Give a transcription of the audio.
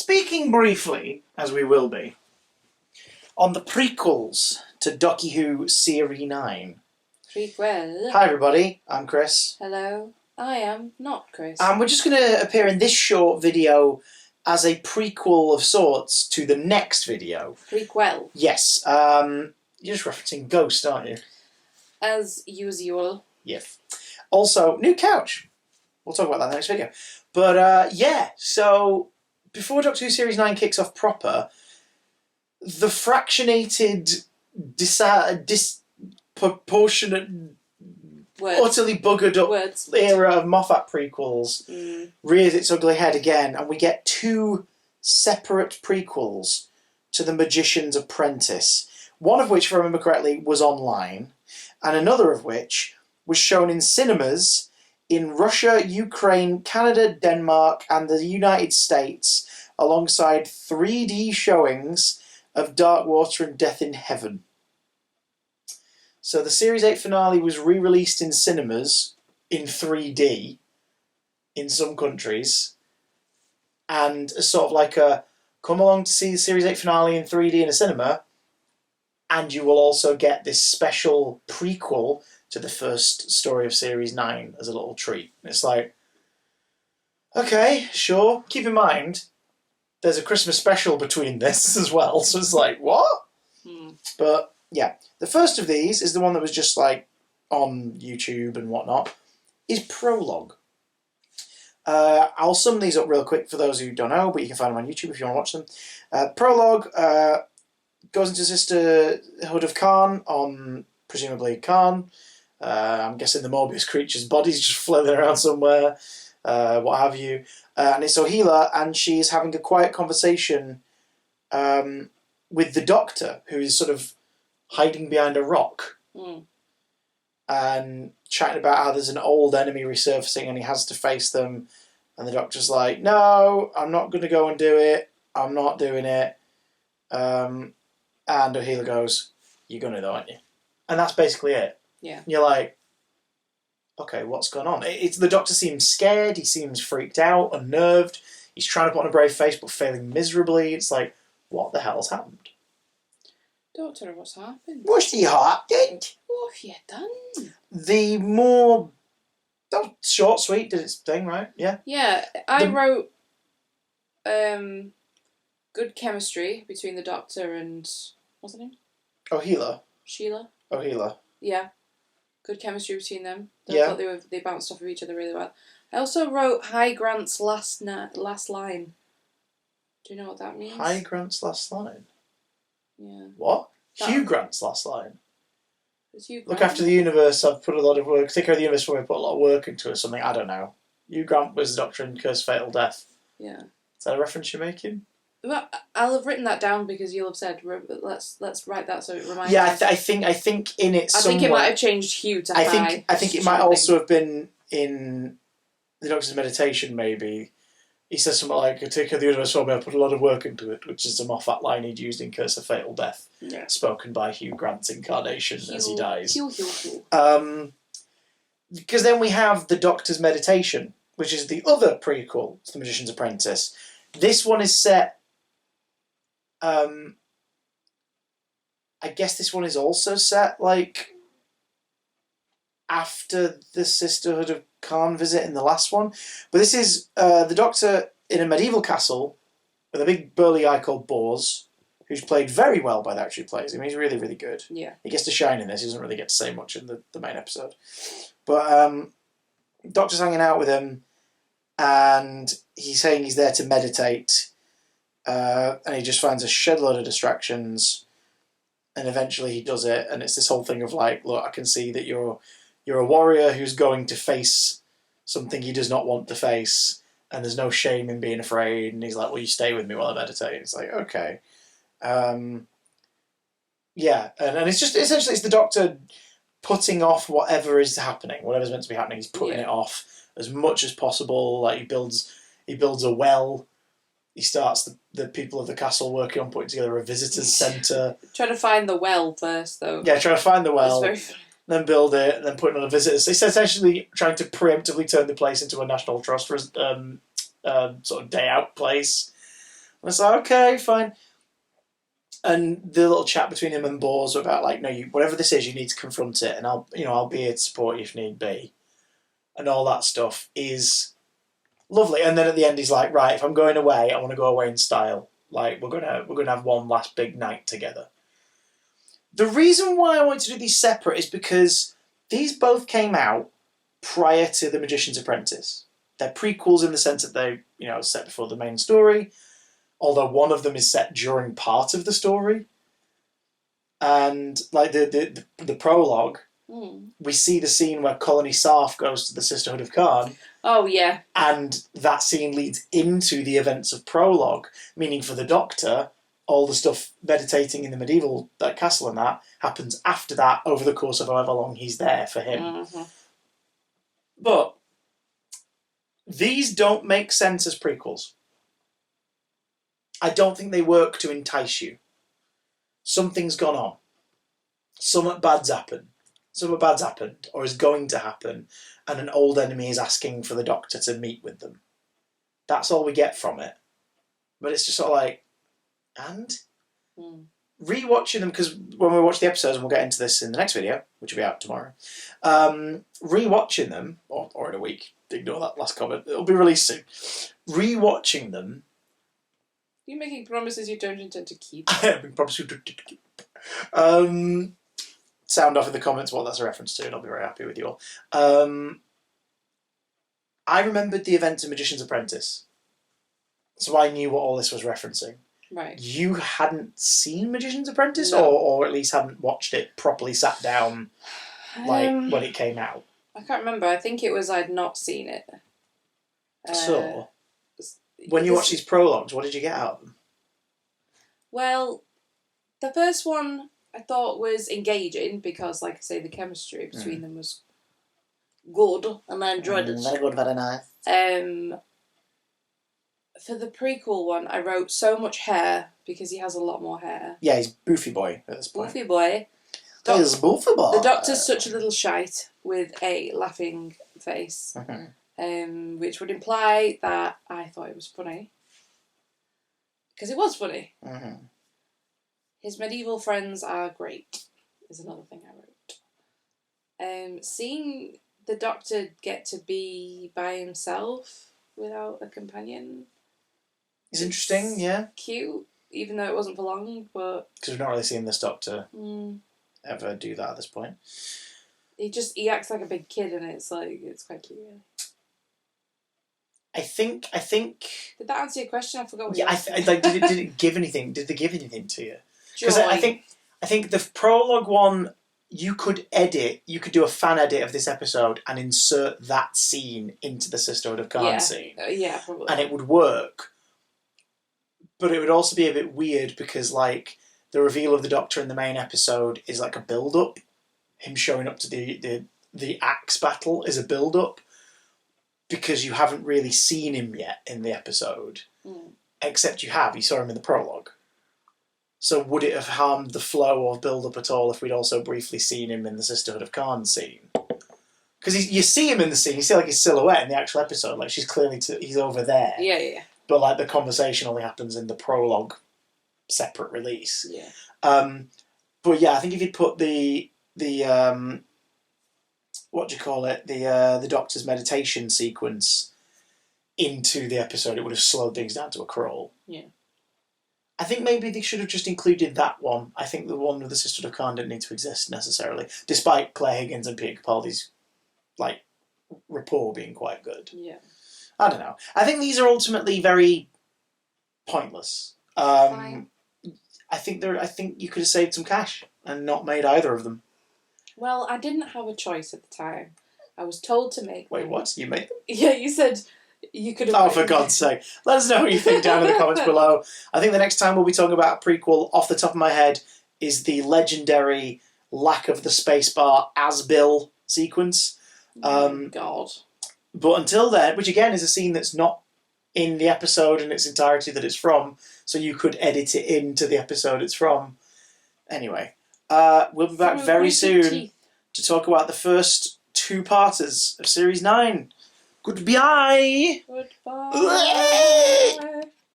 speaking briefly, as we will be, on the prequels to Doctor Who Series 9. Prequel. Hi everybody, I'm Chris. Hello, I am not Chris. And we're just going to appear in this short video as a prequel of sorts to the next video. Prequel. Yes, you're just referencing Ghost, aren't you? As usual. Yes. Also, new couch. We'll talk about that in the next video. But yeah, so before Doctor Who Series 9 kicks off proper, the fractionated, disproportionate, utterly buggered up era of Moffat prequels rears its ugly head again, and we get two separate prequels to The Magician's Apprentice. One of which, if I remember correctly, was online, and another of which was shown in cinemas in Russia, Ukraine, Canada, Denmark, and the United States, alongside 3D showings of Dark Water and Death in Heaven. So the Series 8 finale was re-released in cinemas in 3D in some countries, and sort of like a come along to see the Series 8 finale in 3D in a cinema, and you will also get this special prequel to the first story of Series 9 as a little treat. It's like, okay, sure. Keep in mind, there's a Christmas special between this as well, so it's like, what? But yeah, the first of these is the one that was just like on YouTube and whatnot, is Prologue. I'll sum these up real quick for those who don't know, but you can find them on YouTube if you want to watch them. Prologue goes into Sisterhood of Khan on presumably Khan. I'm guessing the Morbius creature's body's just flailing around somewhere, what have you. And it's Ohila, and she's having a quiet conversation with the Doctor, who is sort of hiding behind a rock. And chatting about how there's an old enemy resurfacing and he has to face them. And the Doctor's like, no, I'm not going to go and do it. I'm not doing it. And Ohila goes, you're going to though, aren't you? And that's basically it. Yeah. And you're like, okay, what's going on? It's the Doctor seems scared. He seems freaked out, unnerved. He's trying to put on a brave face, but failing miserably. It's like, what the hell's happened? Doctor, what's happened? What's the happened? What have you done? The more short, sweet did its thing, right? Yeah. Yeah, I wrote good chemistry between the Doctor and what's her name? Ohila. Sheila. Ohila. Yeah, good chemistry between them. I Yeah. thought they bounced off of each other really well. I also wrote High Grant's last line. Do you know what that means? High Grant's last line. Yeah. What? Hugh Grant's last line. Look after the universe. I've put a lot of work. Take care of the universe for me. Put a lot of work into it. Or something. I don't know. Hugh Grant was the Doctor in Curse Fatal Death. Yeah. Is that a reference you're making? Well, I'll have written that down because you'll have said let's write that so it reminds. Yeah, us. I think in it. I think it might have changed Hugh to High. I think it might also have been in the Doctor's meditation. Maybe he says something like, "Take care of the universe for me. I put a lot of work into it," which is a Moffat line he'd used in Curse of Fatal Death, spoken by Hugh Grant's incarnation as he dies. Hugh. Because then we have the Doctor's meditation, which is the other prequel to The Magician's Apprentice. This one is set. I guess this one is also set like after the Sisterhood of Khan visit in the last one, but this is the Doctor in a medieval castle with a big burly guy called Bors, who's played very well by the actor who plays him. He's really, really good. Yeah, he gets to shine in this. He doesn't really get to say much in the main episode, but Doctor's hanging out with him, and he's saying he's there to meditate. And he just finds a shed load of distractions, and eventually he does it. And it's this whole thing of like, look, I can see that you're a warrior who's going to face something he does not want to face, and there's no shame in being afraid. And he's like, well, you stay with me while I meditate. It's like, okay, yeah, and it's just essentially it's the Doctor putting off whatever is happening, whatever's meant to be happening. He's putting it off as much as possible. Like he builds a well. He starts the people of the castle working on putting together a visitors' centre. Trying to find the well first, though. Yeah, trying to find the well, very funny. then build it, and then put it on a visitors. It's essentially trying to preemptively turn the place into a National Trust for sort of day out place. And it's like, okay, fine. And the little chat between him and Bors about like, no, whatever this is, you need to confront it, and I'll be here to support you if need be, and all that stuff is lovely. And then at the end, he's like, right, if I'm going away, I want to go away in style. Like we're gonna have one last big night together. The reason why I wanted to do these separate is because these both came out prior to The Magician's Apprentice. They're prequels in the sense that they, set before the main story, although one of them is set during part of the story. And like the prologue, we see the scene where Colony Sarf goes to the Sisterhood of Khan. Oh, yeah. And that scene leads into the events of Prologue, meaning for the Doctor, all the stuff meditating in the medieval castle and that happens after that over the course of however long he's there for him. Mm-hmm. But these don't make sense as prequels. I don't think they work to entice you. Something's gone on. Something bad's happened. Something bad's happened or is going to happen, and an old enemy is asking for the Doctor to meet with them. That's all we get from it. But it's just sort of like, and? Rewatching them, because when we watch the episodes, and we'll get into this in the next video, which will be out tomorrow, rewatching them, or in a week, ignore that last comment, it'll be released soon. Rewatching them. You're making promises you don't intend to keep. I am making promises you don't intend to keep. Sound off in the comments what that's a reference to, and I'll be very happy with you all. I remembered the event of Magician's Apprentice, so I knew what all this was referencing. Right. You hadn't seen Magician's Apprentice, no. or at least hadn't watched it properly, sat down, when it came out? I can't remember. I think it was I'd not seen it. So, when you watched these prologues, what did you get out of them? Well, the first one I thought was engaging because, like I say, the chemistry between them was good, and I enjoyed it. Very good, very nice. For the prequel one, I wrote so much hair because he has a lot more hair. Yeah, he's Boofy Boy at this point. Boofy Boy. He's Boofy Boy. The Doctor's such a little shite with a laughing face, which would imply that I thought it was funny. Because it was funny. Mm-hmm. His medieval friends are great, is another thing I wrote. Seeing the Doctor get to be by himself without a companion is interesting, yeah. Cute, even though it wasn't for long, but... Because we've not really seen this Doctor ever do that at this point. He acts like a big kid, and it's quite cute, really. I think. Did that answer your question? I forgot what you asked. Did it give anything? Did they give anything to you? Because I think the prologue one, you could do a fan edit of this episode and insert that scene into the Sisterhood of Khan scene. Yeah, probably. And it would work. But it would also be a bit weird because, like, the reveal of the Doctor in the main episode is like a build-up. Him showing up to the axe battle is a build-up because you haven't really seen him yet in the episode. Except you have. You saw him in the prologue. So would it have harmed the flow of build-up at all if we'd also briefly seen him in the Sisterhood of Khan scene? Because you see him in the scene, you see like his silhouette in the actual episode, like she's clearly he's over there. Yeah. But like the conversation only happens in the prologue separate release. Yeah. But yeah, I think if you'd put the what do you call it? The Doctor's meditation sequence into the episode, it would have slowed things down to a crawl. Yeah. I think maybe they should have just included that one. I think the one with the Sisterhood of Khan didn't need to exist necessarily, despite Claire Higgins and Peter Capaldi's like rapport being quite good. Yeah. I don't know. I think these are ultimately very pointless. Fine. I think you could have saved some cash and not made either of them. Well, I didn't have a choice at the time. I was told to make Wait, them. what? You made them? Yeah, you said you could have... Oh, for God's sake. Let us know what you think down in the comments below. I think the next time we'll be talking about a prequel, off the top of my head, is the legendary lack of the spacebar as-Bill sequence. God. But until then, which again is a scene that's not in the episode in its entirety that it's from, so you could edit it into the episode it's from. Anyway, we'll be back very soon to talk about the first two-parters of Series 9. Goodbye! Goodbye!